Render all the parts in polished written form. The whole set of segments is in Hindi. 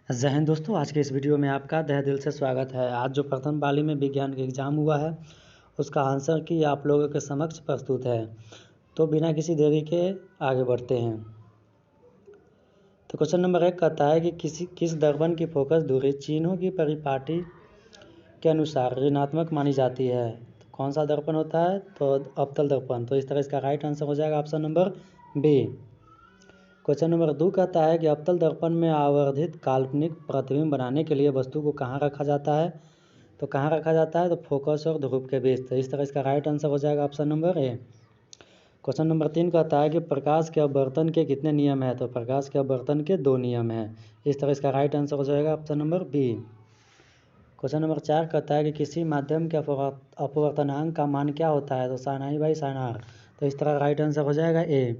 जय हिंद दोस्तों, आज के इस वीडियो में आपका तहे दिल से स्वागत है। आज जो प्रथम पाली में विज्ञान का एग्ज़ाम हुआ है उसका आंसर की आप लोगों के समक्ष प्रस्तुत है। तो बिना किसी देरी के आगे बढ़ते हैं। तो क्वेश्चन नंबर 1 कहता है कि किस दर्पण की फोकस दूरी चिन्हों की परिपाटी के अनुसार ऋणात्मक मानी जाती है। तो कौन सा दर्पण होता है? तो अवतल दर्पण। तो इस तरह इसका राइट आंसर हो जाएगा option number B. Question number 2 कहता है कि अवतल दर्पण में आवर्धित काल्पनिक प्रतिबिंब बनाने के लिए वस्तु को कहाँ रखा जाता है। तो कहाँ रखा जाता है? तो फोकस और ध्रुव के बीच। तो इस तरह इसका राइट आंसर हो जाएगा option number A. Question number 3 कहता है कि प्रकाश के अपवर्तन के कितने नियम हैं। तो प्रकाश के अपवर्तन के 2 नियम हैं। इस तरह इसका राइट आंसर हो जाएगा option number B. Question number 4 कहता है कि किसी माध्यम के अपवर्तनांक का मान क्या होता है। तो sin i by sin r। तो इस तरह राइट आंसर हो जाएगा ए।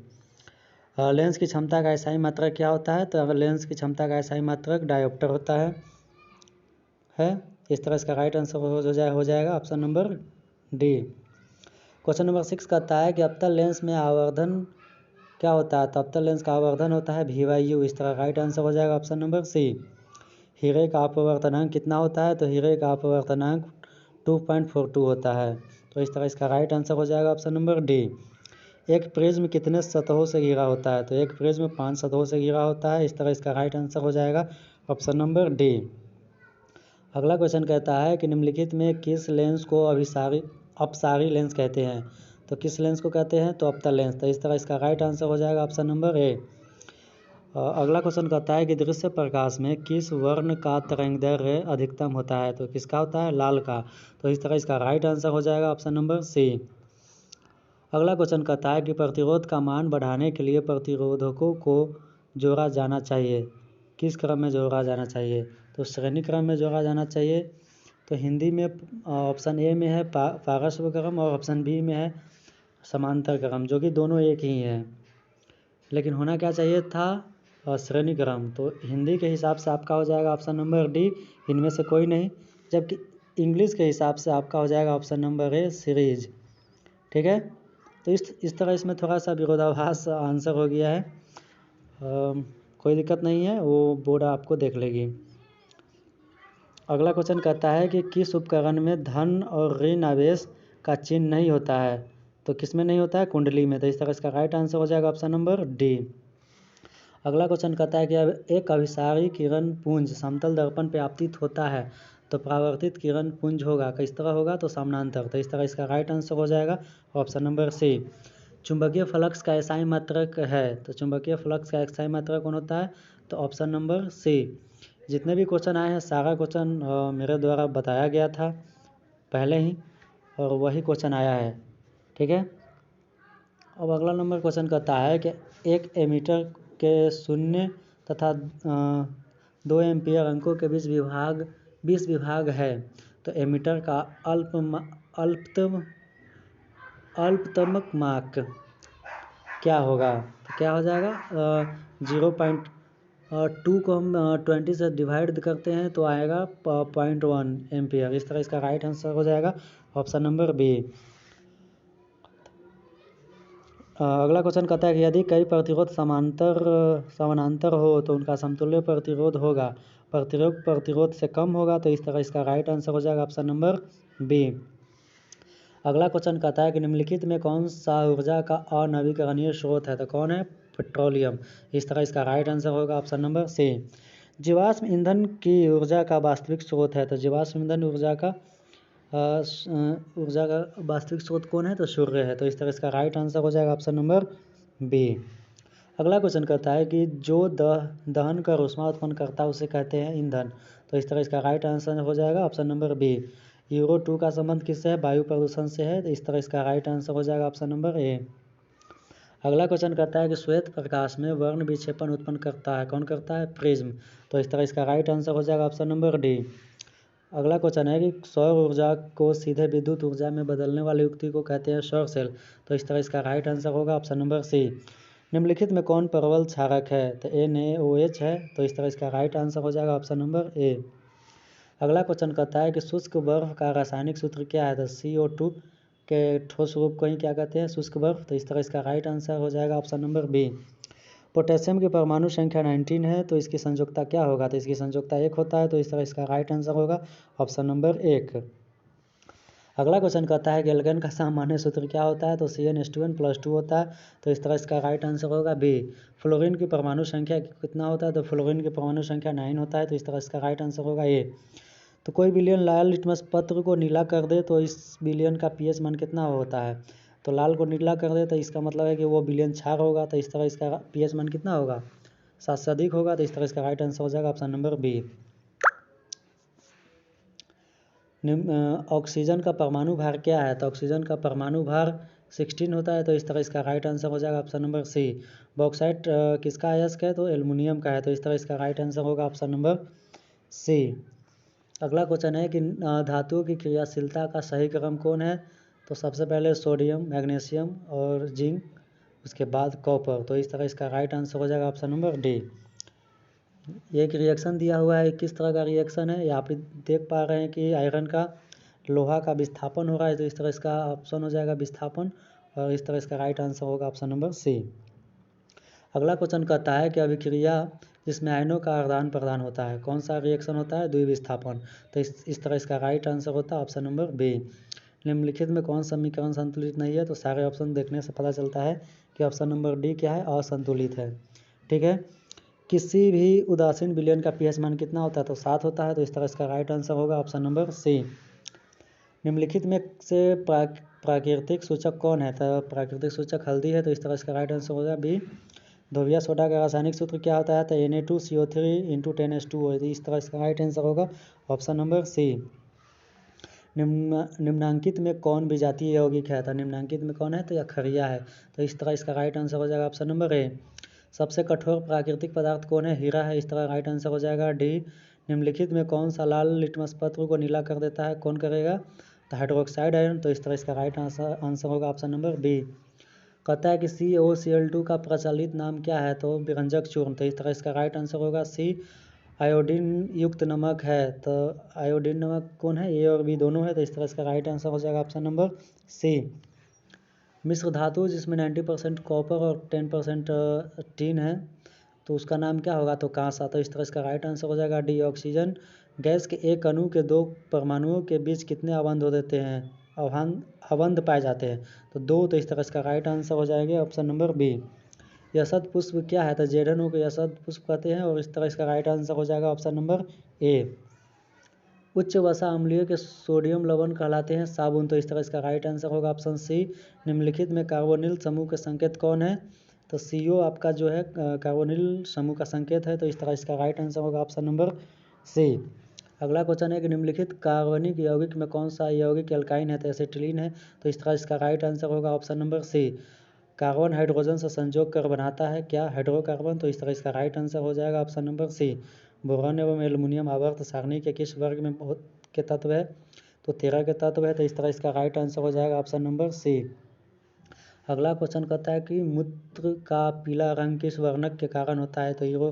लेंस की क्षमता का एसआई मात्रक क्या होता है। तो अगर लेंस की क्षमता का एसआई मात्रक डायोप्टर होता है। इस तरह इसका राइट आंसर हो जाएगा option number D. Question number 6 कहता है कि अवतल लेंस में आवर्धन क्या होता है। तो अवतल लेंस का आवर्धन होता है v/u। इस तरह राइट आंसर हो जाएगा ऑप्शन नंबर सी। हीरे का अपवर्तनांक कितना होता है। तो हीरे का अपवर्तनांक 2.42 होता है। तो इस तरह इसका राइट आंसर हो जाएगा ऑप्शन नंबर डी। एक प्रिज्म कितने सतहों से घिरा होता है। तो एक प्रिज्म 5 सतहों से घिरा होता है। इस तरह इसका राइट आंसर हो जाएगा ऑप्शन नंबर डी। अगला क्वेश्चन कहता है कि निम्नलिखित में किस लेंस को अपसारी लेंस कहते हैं। तो किस लेंस को कहते हैं? तो अवतल लेंस। तो इस तरह इसका राइट आंसर हो जाएगा ऑप्शन नंबर ए। अगला क्वेश्चन कहता है कि दृश्य प्रकाश में किस वर्ण का तरंगदैर्घ्य अधिकतम होता है। तो किसका होता है? लाल का। तो इस तरह इसका राइट आंसर हो जाएगा ऑप्शन नंबर सी। अगला क्वेश्चन कहता है कि प्रतिरोध का मान बढ़ाने के लिए प्रतिरोधकों को जोड़ा जाना चाहिए। किस क्रम में जोड़ा जाना चाहिए? तो श्रेणी क्रम में जोड़ा जाना चाहिए। तो हिंदी में ऑप्शन ए में है पार्श्व क्रम और ऑप्शन बी में है समांतर क्रम, जो कि दोनों एक ही हैं, लेकिन होना क्या चाहिए था? श्रेणी क्रम। तो हिंदी के हिसाब से आपका हो जाएगा ऑप्शन नंबर डी, इनमें से कोई नहीं। जबकि इंग्लिश के हिसाब से आपका हो जाएगा ऑप्शन नंबर ए सीरीज। ठीक है, तो इस तरह इसमें थोड़ा सा विरोधाभास आंसर हो गया है। कोई दिक्कत नहीं है, वो बोर्ड आपको देख लेगी। अगला क्वेश्चन कहता है कि किस उपकरण में धन और ऋण आवेश का चिन्ह नहीं होता है। तो किस में नहीं होता है? कुंडली में। तो इस तरह इसका राइट आंसर हो जाएगा ऑप्शन नंबर डी। अगला क्वेश्चन कहता है कि एक अभिसारी किरण पुंज समतल दर्पण पे आपतित होता है तो परावर्तित किरण पुंज होगा किस तरह होगा? तो समानांतर। तो इस तरह इसका राइट आंसर हो जाएगा ऑप्शन नंबर सी। चुंबकीय फ्लक्स का एसआई मात्रक है। तो चुंबकीय फ्लक्स का एसआई मात्रक कौन होता है? तो ऑप्शन नंबर सी। जितने भी क्वेश्चन आए हैं सारा क्वेश्चन मेरे द्वारा बताया गया था पहले ही, और वही क्वेश्चन आया है। ठीक है, अब अगला नंबर क्वेश्चन कहता है कि एक एमीटर के 0 तथा 2 एम्पियर अंकों के बीच 20 विभाग है। तो एमीटर का अल्पतम मार्क क्या होगा? तो क्या हो जाएगा? 0.2 को हम 20 से डिवाइड करते हैं तो आएगा 0.1 एम्पियर। इस तरह इसका राइट आंसर हो जाएगा ऑप्शन नंबर बी। अगला क्वेश्चन कहता है कि यदि कई प्रतिरोध समानांतर हो तो उनका समतुल्य प्रतिरोध होगा। प्रतिरोध से कम होगा। तो इस तरह इसका राइट आंसर हो जाएगा ऑप्शन नंबर बी। अगला क्वेश्चन कहता है कि निम्नलिखित में कौन सा ऊर्जा का अनवीकरणीय स्रोत है। तो कौन है? पेट्रोलियम। इस तरह इसका राइट आंसर होगा ऑप्शन नंबर सी। जीवाश्म ईंधन की ऊर्जा का वास्तविक स्रोत है। तो जीवाश्म ईंधन ऊर्जा का वास्तविक स्रोत कौन है? तो सूर्य है। तो इस तरह इसका राइट आंसर हो जाएगा ऑप्शन नंबर बी। अगला क्वेश्चन कहता है कि जो दहन कर ऊष्मा उत्पन्न करता है उसे कहते हैं ईंधन। तो इस तरह इसका राइट आंसर हो जाएगा ऑप्शन नंबर बी। यूरो 2 का संबंध किससे है? वायु प्रदूषण से है। तो इस तरह इसका राइट आंसर हो जाएगा ऑप्शन नंबर ए। अगला क्वेश्चन कहता है कि श्वेत प्रकाश में वर्ण विक्षेपण उत्पन्न करता है कौन करता है? प्रिज्म। तो इस तरह इसका राइट आंसर हो जाएगा ऑप्शन नंबर डी। अगला क्वेश्चन है कि सौर ऊर्जा को सीधे विद्युत ऊर्जा में बदलने वाली युक्ति को कहते हैं सौर सेल। तो इस तरह इसका राइट आंसर होगा ऑप्शन नंबर सी। निम्नलिखित में कौन परवल क्षारक है? तो NaOH है। तो इस तरह इसका राइट आंसर हो जाएगा ऑप्शन नंबर ए। अगला क्वेश्चन कहता है कि शुष्क बर्फ का रासायनिक सूत्र क्या है? तो CO2 के ठोस रूप को ही क्या कहते हैं? शुष्क बर्फ। तो इस तरह इसका राइट आंसर हो जाएगा ऑप्शन नंबर बी। पोटेशियम की परमाणु संख्या 19 है, तो इसकी संयोजकता क्या होगा? तो इसकी संयोजकता 1 होता है, तो इस तरह इसका राइट आंसर होगा ऑप्शन नंबर 1। अगला क्वेश्चन कहता है कि एल्केन का सामान्य सूत्र क्या होता है? तो CnH2n+2 होता है, तो इस तरह इसका राइट आंसर होगा बी। फ्लोरीन की परमाणु संख्या कितना होता है? तो फ्लोरीन की परमाणु संख्या 9 होता है, तो इस तरह इसका राइट आंसर होगा ए। तो कोई विलयन लाल लिटमस पत्र को नीला कर दे तो इस विलयन का pH मान कितना होता है? तो लाल को नीला कर दे तो इसका मतलब है कि वो विलयन क्षार होगा, तो इस तरह इसका pH मान कितना होगा? 7 से अधिक होगा, तो इस तरह इसका राइट आंसर हो जाएगा ऑप्शन नंबर बी। ऑक्सीजन का परमाणु भार क्या है? तो ऑक्सीजन का परमाणु भार 16 होता है, तो इस तरह इसका राइट आंसर हो जाएगा ऑप्शन नंबर सी। बॉक्साइट किसका अयस्क है? तो एल्युमिनियम का है, तो इस तरह इसका राइट आंसर होगा ऑप्शन नंबर सी। अगला क्वेश्चन है कि धातुओं की क्रियाशीलता का सही क्रम कौन है? तो सबसे पहले सोडियम, मैग्नीशियम और जिंक, उसके बाद कॉपर, तो इस तरह इसका राइट आंसर हो जाएगा ऑप्शन नंबर डी। ये एक रिएक्शन दिया हुआ है, किस तरह का रिएक्शन है? यहाँ पे देख पा रहे हैं कि आयरन का लोहा का विस्थापन हो रहा है, तो इस तरह इसका ऑप्शन हो जाएगा विस्थापन, और इस तरह इसका राइट आंसर होगा ऑप्शन नंबर सी। अगला क्वेश्चन कहता है कि अभिक्रिया जिसमें आयनों का आदान प्रदान होता है, कौन सा रिएक्शन होता है? द्विविस्थापन, तो इस तरह इसका राइट आंसर होता है ऑप्शन नंबर बी। निम्नलिखित में कौन समीकरण संतुलित नहीं है? तो सारे ऑप्शन देखने से पता चलता है कि ऑप्शन नंबर डी क्या है? असंतुलित है। ठीक है, किसी भी उदासीन विलयन का pH मान कितना होता है? तो 7 होता है, तो इस तरह इसका राइट आंसर होगा ऑप्शन नंबर सी। निम्नलिखित में से प्राकृतिक सूचक कौन है? तो प्राकृतिक सूचक हल्दी है, तो इस तरह इसका राइट आंसर होगा बी। धोबिया सोडा का रासायनिक सूत्र क्या होता है? तो Na2CO3 × 10H2O, इस तरह इसका राइट आंसर होगा ऑप्शन नंबर सी। निम्नांकित में कौन विजातीय यौगिक है? तो निम्नांकित में कौन है? तो यह खरिया है, तो इस तरह इसका राइट आंसर हो जाएगा ऑप्शन नंबर ए। सबसे कठोर प्राकृतिक पदार्थ कौन है? हीरा है, इस तरह राइट आंसर हो जाएगा डी। निम्नलिखित में कौन सा लाल लिटमस पत्र को नीला कर देता है? कौन करेगा? तो हाइड्रोक्साइड आयरन, तो इस तरह इसका राइट आंसर होगा ऑप्शन नंबर बी। कहता है कि COCl2 का प्रचलित नाम क्या है? तो विरंजक चूर्ण, तो इस तरह इसका राइट आंसर होगा सी। आयोडीन युक्त नमक है, तो आयोडीन नमक कौन है? ए और बी दोनों है, तो इस तरह इसका राइट आंसर हो जाएगा ऑप्शन नंबर सी। मिश्र धातु जिसमें 90% कॉपर और 10% टीन है, तो उसका नाम क्या होगा? तो कांसा, तो इस तरह इसका राइट आंसर हो जाएगा डी। ऑक्सीजन गैस के एक अणु के 2 परमाणुओं के बीच कितने अबंध हो देते हैं? अबंध पाए जाते हैं, तो 2, तो इस तरह इसका राइट आंसर हो जाएगा ऑप्शन नंबर बी। यशद पुष्प क्या है? तो जेडनओ को यशद पुष्प कहते हैं, और इस तरह इसका राइट आंसर हो जाएगा ऑप्शन नंबर ए। उच्च वसा अम्लीय के सोडियम लवण कहलाते हैं साबुन, तो इस तरह इसका राइट आंसर होगा ऑप्शन सी। निम्नलिखित में कार्बोनिल समूह के संकेत कौन है? तो CO आपका जो है कार्बोनिल समूह का संकेत है, तो इस तरह इसका राइट आंसर होगा ऑप्शन नंबर सी। अगला क्वेश्चन है कि निम्नलिखित कार्बनिक यौगिक में कौन सा यौगिक एल्काइन है? तो एसिटिलीन है, तो इस तरह इसका राइट आंसर होगा option number C. Carbon hydrogen से संजोग कर बनाता है क्या? हाइड्रोकार्बन, तो इस तरह इसका राइट आंसर हो जाएगा ऑप्शन नंबर सी। बोरान एवं एल्युमिनियम आवर्त सारणी के किस वर्ग में के तत्व है? तो 13 के तत्व है, तो इस तरह इसका राइट आंसर हो जाएगा ऑप्शन नंबर सी। अगला क्वेश्चन कहता है कि मूत्र का पीला रंग किस वर्णक के कारण होता है? तो ये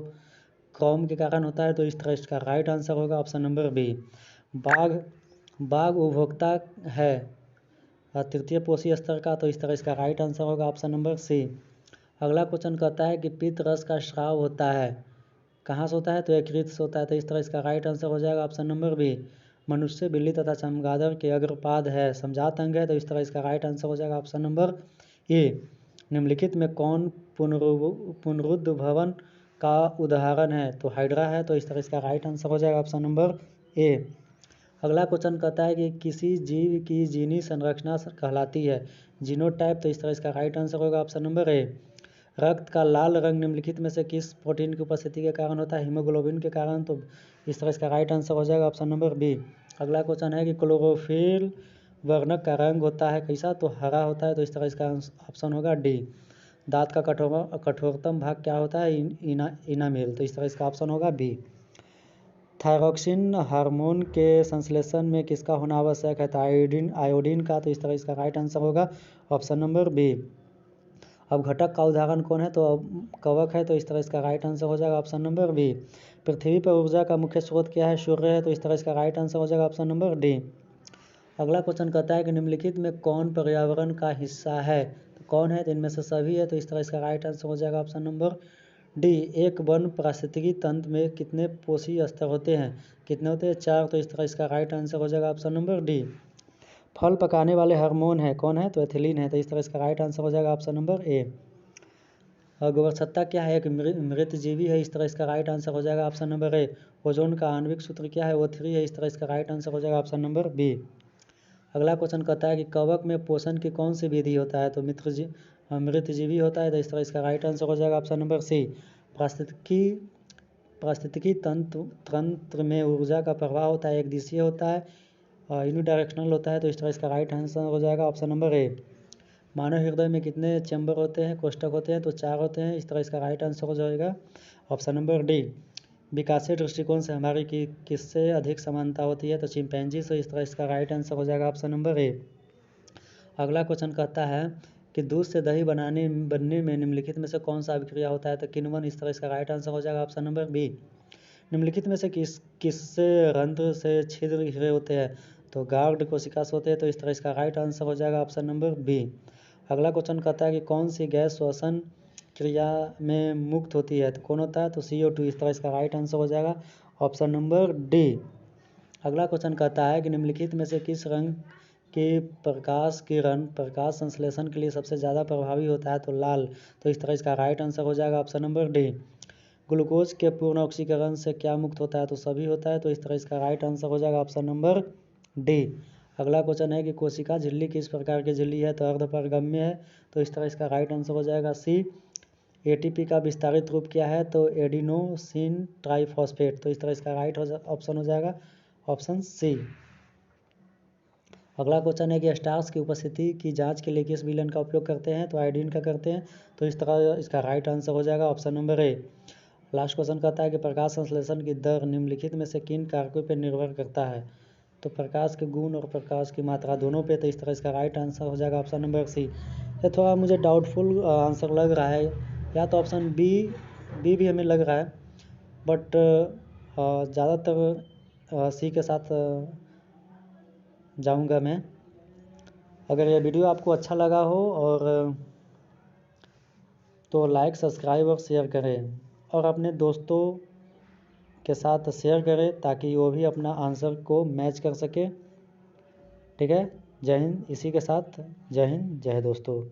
क्रोम के कारण होता है, तो इस तरह इसका राइट आंसर होगा ऑप्शन नंबर बी। बाघ उपभोक्ता है तृतीय पोषी स्तर का, तो इस तरह इसका राइट आंसर होगा ऑप्शन नंबर सी। अगला क्वेश्चन कहता है कि पित्त रस का स्राव होता है, कहाँ से होता है? तो यकृत से होता है, तो इस तरह इसका राइट आंसर हो जाएगा ऑप्शन नंबर बी। मनुष्य, बिल्ली तथा चमगादड़ के अग्रपाद है समझात अंग है, तो इस तरह इसका राइट आंसर हो जाएगा ऑप्शन नंबर ए। निम्नलिखित में कौन पुनरुद्भवन का उदाहरण है? तो हाइड्रा है, तो इस तरह इसका राइट आंसर हो जाएगा ऑप्शन नंबर ए। अगला क्वेश्चन कहता है कि किसी जीव की जीनी संरचना कहलाती है जीनोटाइप, तो इस तरह इसका राइट आंसर होगा ऑप्शन नंबर ए। रक्त का लाल रंग निम्नलिखित में से किस प्रोटीन की उपस्थिति के कारण होता है? हीमोग्लोबिन के कारण, तो इस तरह इसका राइट आंसर हो जाएगा ऑप्शन नंबर बी। अगला क्वेश्चन है कि क्लोरोफिल वर्णक का रंग होता है कैसा? तो हरा होता है, तो इस तरह इसका ऑप्शन होगा डी। दांत का कठोरतम भाग क्या होता है? इनामेल, तो इस तरह इसका ऑप्शन होगा बी। थायरॉक्सिन हार्मोन के संश्लेषण में किसका होना आवश्यक है? तो आयोडीन का, तो इस तरह इसका राइट आंसर होगा ऑप्शन नंबर बी। अब घटक का उदाहरण कौन है? तो कवक है, तो इस तरह इसका राइट आंसर हो जाएगा ऑप्शन नंबर बी। पृथ्वी पर ऊर्जा का मुख्य स्रोत क्या है? सूर्य है, तो इस तरह इसका राइट आंसर हो जाएगा ऑप्शन नंबर डी। अगला क्वेश्चन कहता है कि निम्नलिखित में कौन पर्यावरण का हिस्सा है? तो कौन है? तो इनमें से सभी है, तो इस तरह इसका राइट आंसर हो जाएगा ऑप्शन नंबर डी, एक वन पारिस्थितिकी तंत्र में कितने पोषी स्तर होते हैं? कितने होते हैं? 4। तो इस तरह इसका राइट आंसर हो जाएगा ऑप्शन नंबर डी। फल पकाने वाले हार्मोन है कौन है? तो एथिलीन है। तो इस तरह इसका राइट आंसर हो जाएगा ऑप्शन नंबर ए। और गोबरछत्ता क्या है? एक मृत जीवी है। इस तरह इसका राइट आंसर हो जाएगा ऑप्शन नंबर ए। ओजोन का आणविक सूत्र क्या है? O3 है। इस तरह इसका राइट आंसर हो जाएगा ऑप्शन नंबर बी। अगला क्वेश्चन कहता है कि कवक में पोषण की कौन सी विधि होता है? तो मृत जीवी होता है। तो इस तरह इसका राइट आंसर हो जाएगा ऑप्शन नंबर सी। पारिस्थितिकी तंत्र में ऊर्जा का प्रवाह होता है, एक दिशीय होता है और यूनिडायरेक्शनल होता है। तो इस तरह इसका राइट आंसर हो जाएगा ऑप्शन नंबर ए। मानव हृदय में कितने चैम्बर होते हैं, कोष्ठक होते हैं? तो 4 होते हैं। इस तरह इसका राइट आंसर हो जाएगा ऑप्शन नंबर डी। विकासीय दृष्टिकोण से हमारी किससे अधिक समानता होती है? तो चिंपैंजी से। इस तरह इसका राइट आंसर हो जाएगा ऑप्शन नंबर ए। अगला क्वेश्चन कहता है कि दूध से दही बनने में निम्नलिखित में से कौन सा अभिक्रिया होता है? तो किण्वन। इस तरह इसका राइट आंसर हो जाएगा ऑप्शन नंबर बी। निम्नलिखित में से किससे रंध्र से छिद्र घिरे होते हैं? तो गार्ड कोशिका से होते हैं। तो इस तरह इसका राइट आंसर हो जाएगा ऑप्शन नंबर बी। अगला क्वेश्चन कहता है कि कौन सी गैस श्वसन क्रिया में मुक्त होती है? तो कौन होता है? तो CO2। इस तरह इसका राइट आंसर हो जाएगा ऑप्शन नंबर डी। अगला क्वेश्चन कहता है कि निम्नलिखित में से किस रंग के प्रकाश किरण प्रकाश संश्लेषण के लिए सबसे ज़्यादा प्रभावी होता है? तो लाल। तो इस तरह इसका राइट आंसर हो जाएगा ऑप्शन नंबर डी। ग्लूकोज के पूर्ण ऑक्सीकरण से क्या मुक्त होता है? तो सभी होता है। तो इस तरह इसका राइट आंसर हो जाएगा ऑप्शन नंबर डी। अगला क्वेश्चन है कि कोशिका झिल्ली किस प्रकार की झिल्ली है? तो अर्धपारगम्य है। तो इस तरह इसका राइट आंसर हो जाएगा सी। ATP का विस्तारित रूप क्या है? तो एडिनोसिन ट्राइफॉस्फेट। तो इस तरह इसका राइट ऑप्शन हो जाएगा ऑप्शन सी। अगला क्वेश्चन है कि स्टार्च की उपस्थिति की जांच के लिए किस विलयन का उपयोग करते हैं? तो आयोडीन का करते हैं। तो इस तरह इसका राइट आंसर हो जाएगा option number A. Last question कहता है कि प्रकाश संश्लेषण की दर निम्नलिखित में से किन कारकों पर निर्भर करता है? तो प्रकाश के गुण और प्रकाश की मात्रा दोनों पे। तो इस तरह इसका राइट आंसर हो जाएगा ऑप्शन नंबर सी। ये थोड़ा मुझे डाउटफुल आंसर लग रहा है, या तो ऑप्शन बी भी हमें लग रहा है, बट ज़्यादातर सी के साथ जाऊंगा मैं। अगर ये वीडियो आपको अच्छा लगा हो और तो लाइक सब्सक्राइब और शेयर करें और अपने दोस्तों के साथ शेयर करें ताकि वो भी अपना आंसर को मैच कर सके। ठीक है, जय हिंद। इसी के साथ जय हिंद, जय दोस्तों।